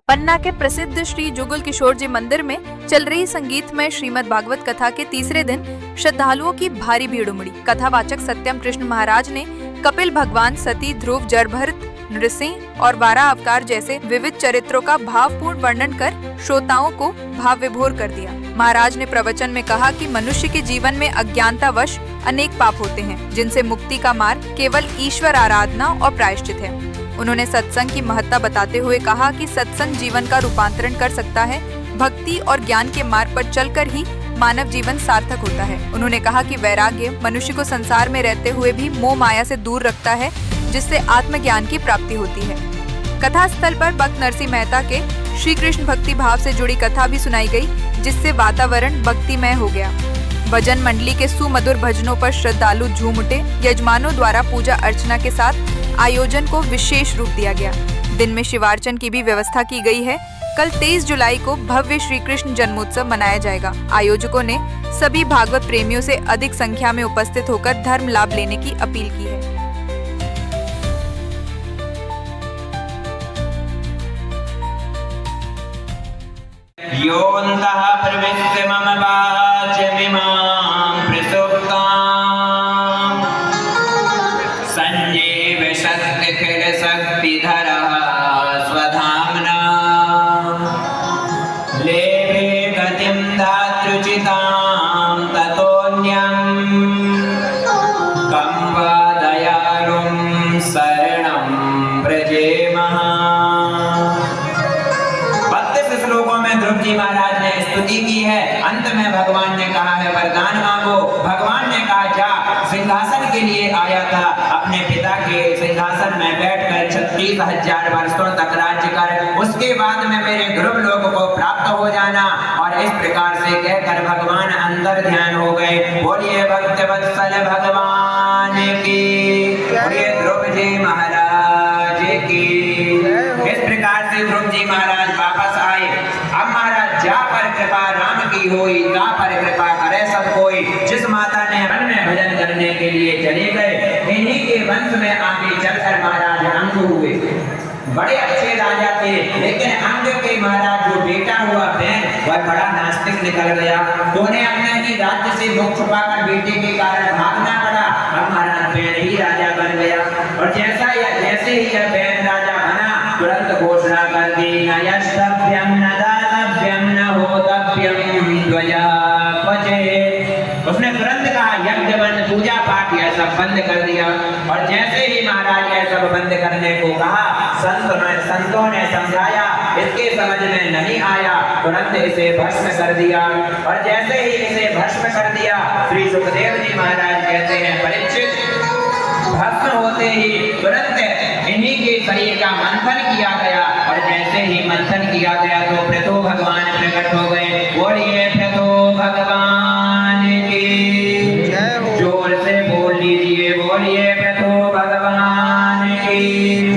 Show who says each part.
Speaker 1: पन्ना के प्रसिद्ध श्री जुगल किशोर जी मंदिर में चल रही संगीतमय श्रीमद् भागवत कथा के तीसरे दिन श्रद्धालुओं की भारी भीड़ उमड़ी। कथावाचक सत्यम कृष्ण महाराज ने कपिल भगवान, सती, ध्रुव, जरभरत, नृसिंह और वारा अवतार जैसे विविध चरित्रों का भावपूर्ण वर्णन कर श्रोताओं को भाव विभोर कर दिया। महाराज ने प्रवचन में कहा कि मनुष्य के जीवन में अज्ञानतावश अनेक पाप होते हैं, जिनसे मुक्ति का मार्ग केवल ईश्वर आराधना और प्रायश्चित है। उन्होंने सत्संग की महत्ता बताते हुए कहा कि सत्संग जीवन का रूपांतरण कर सकता है। भक्ति और ज्ञान के मार्ग पर चलकर ही मानव जीवन सार्थक होता है। उन्होंने कहा कि वैराग्य मनुष्य को संसार में रहते हुए भी मोह माया से दूर रखता है, जिससे आत्मज्ञान की प्राप्ति होती है। कथा स्थल पर भक्त नरसिंह मेहता के श्री कृष्ण भक्ति भाव से जुड़ी कथा भी सुनाई गई, जिससे वातावरण भक्तिमय हो गया। भजन मंडली के सुमधुर भजनों पर श्रद्धालु झूम उठे। यजमानों द्वारा पूजा अर्चना के साथ आयोजन को विशेष रूप दिया गया। दिन में शिवार्चन की भी व्यवस्था की गई है। कल 23 जुलाई को भव्य श्री कृष्ण जन्मोत्सव मनाया जाएगा। आयोजकों ने सभी भागवत प्रेमियों से अधिक संख्या में उपस्थित होकर धर्म लाभ लेने की अपील की है।
Speaker 2: योऽन्तः प्रविश्य मम वाचमिमां प्रसुप्तां सञ्जीव शक्तिधरः स्वधाम्ना लेभे गतिं धात्र्युचितां ततोऽन्यं कं वा दयालुं शरणं व्रजेमः। ध्रुव जी महाराज ने स्तुति की है। अंत में भगवान ने कहा है वरदान मांगो। भगवान ने कहा जा, सिंहासन के लिए आया था, अपने पिता के सिंहासन में बैठकर 36,000 वर्षों तक राज्य कर, उसके बाद में मेरे ध्रुव लोक को प्राप्त हो जाना। और इस प्रकार से कहकर भगवान अंदर ध्यान हो गए। बोलिए भक्त वत्सल भगवान की, बोलिए ध्रुव जी महाराज की। इस प्रकार से ध्रुव जी महाराज वापस आए। अब महाराज जा पर कृपा राम की होई, ता पर कृपा करे सब कोई। जिस माता ने वन में भजन करने के लिए चले गए, इन्हीं के वंश में आगे चलकर महाराज अंग हुए। बड़े अच्छे राजा थे, लेकिन अंग के महाराज जो बेटा हुआ बहन, वह बड़ा नास्तिक निकल गया। तो उन्हें अपने ही राज्य से मुख छुपाकर बेटे के कारण भागना पड़ा। अब महाराज बहन ही राजा बन गया। और जैसे ही यह बहन राजा बना, तुरंत घोषणा कर दी, न यष्टभ्यं न दातव्यं न होतव्यं द्वया क्वचे। उसने तुरंत कहा यज्ञ बंद, पूजा पाठ यह सब बंद कर दिया। और जैसे ही महाराज यह सब बंद करने को कहा, संतों ने समझाया, इसके समझ में नहीं आया, तुरंत इसे भस्म कर दिया। और जैसे ही इसे भस्म कर दिया, श्री सुखदेव जी महाराज कहते हैं परीक्षित, भस्म होते ही तुरंत इन्हीं के शरीर का मंथन किया गया। और जैसे ही मंथन किया गया तो प्रतो भगवान प्रकट हो गए। बोलिए प्रतो भगवान की, जोर से बोल लीजिए, बोलिए प्रतो भगवान की।